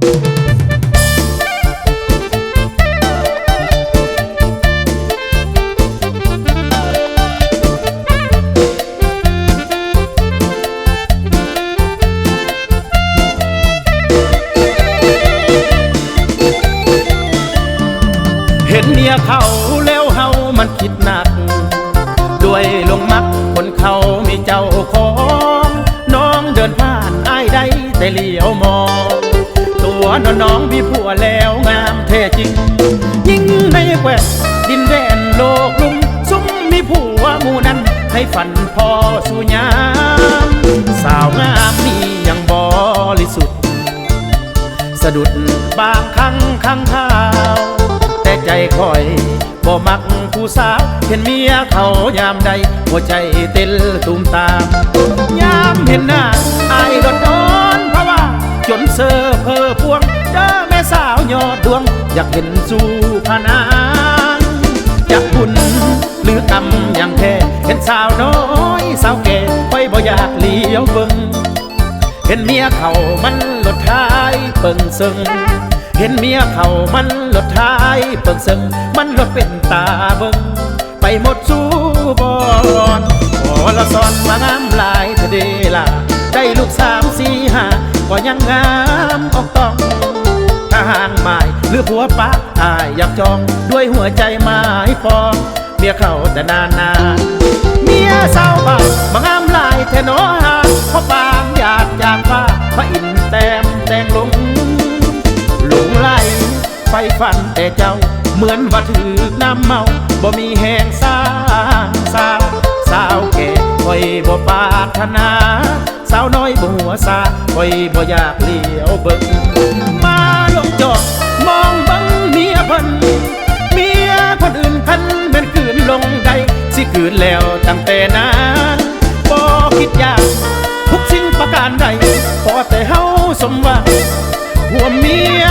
เห็นเมียเขาแล้วเฮามันคิดหนักด้วยลงมักคนเขามีเจ้าของน้องเดินผ่านอ้ายได้แต่เหลียวมองตัวน้องมีผัวแล้วงามแท้จริงยิ่งในแคว้นดินแดนโลกลุ่มซุ้มมีผัวหมู่นั้นให้ฝันพอสู่ยามสาวงามนี่ยังบริสุทธิ์สะดุดบางครั้งข้างข่าวแต่ใจคอยบ่มักผู้สาวเห็นเมียเขายามใดหัวใจเต้นตุมตามยามเห็นหน้าอายร้อนเพราะว่าจนเซ่อเพ้อพวงเด้อแม่สาวยอดดวงอยากเห็นสู่ผานางอยากบุญหรือกรรมอย่างแท้เห็นสาวน้อยสาวแก่ค่อยบ่อยากเลี้ยวเบิ่งเห็นเมียเขามันหลดท้ายเบิ่งซึ่งเห็นเมียเขามันหลดท้ายเบิ่งซึ่งมันหลดเป็นตาเบิ่งไปหมดสู้บอนพอละสอนมางามหลายทะเดล่ะได้ลูก3 4 5ก็ยังงามออกต้องถ้าห่างหมายหรือผัวปะอายอยากจองด้วยหัวใจหมายปองเมียเขาแต่นานเมียสาวบ้านมางามหลายแท่น้อหาเพราะปางหยาดจางฟ้าพระอินแต้มแต่งลงหลงไหลไฟฝันแต่เจ้าเหมือนว่าถือน้ำเมาบ่มีแหงสาวสาวแก่คอยบ่ปรารถนาสาวน้อยบ่หัวซาคอยบ่อยากเลี้ยวเบิ่งมาลงจอดมองบังเมียเพิ่นเมียคนอื่นพันแม่นคืนลงใดสิคืนแล้วตั้งแต่นั้นบ่คิดอยากทุกสิ่งประการใดพอแต่เฮาสมหวังหัวเมีย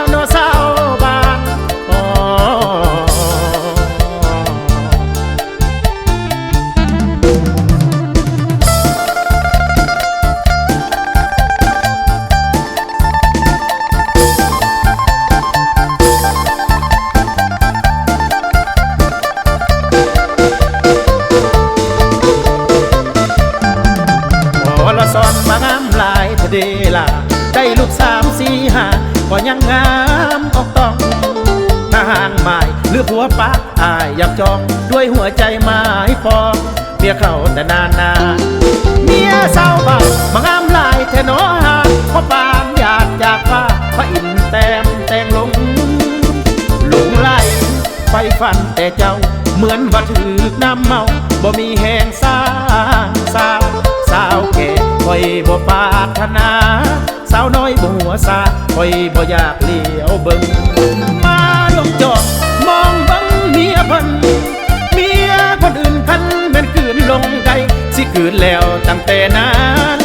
โนสาวบ้านละสอนมางามหลายทะเดล่ะได้ลูก3 4 5ก็ยังงามออกต้องถ้าห่างหมายหรือผัวปะอายอยากจองด้วยหัวใจหมายปองเมียเขาแต่นานเมียสาวบ้านมางามหลายแท่น้อหาเพราะปางหยาดจากฟ้าพระอินแต้มแต่งลงหลงไหลไฟฝันแต่เจ้าเหมือนว่าถือน้ำเมาบ่มีแหงสาวแก่คอยบ่ปรารถนาสาวน้อยบ่หัวซาคอยบ่อยากเลี้ยวเบิ่งมาลงจอดมองบังเมียเพิ่นเมียคนอื่นพันแม่นคืนลงใดสิคืนแล้วตั้งแต่นั้น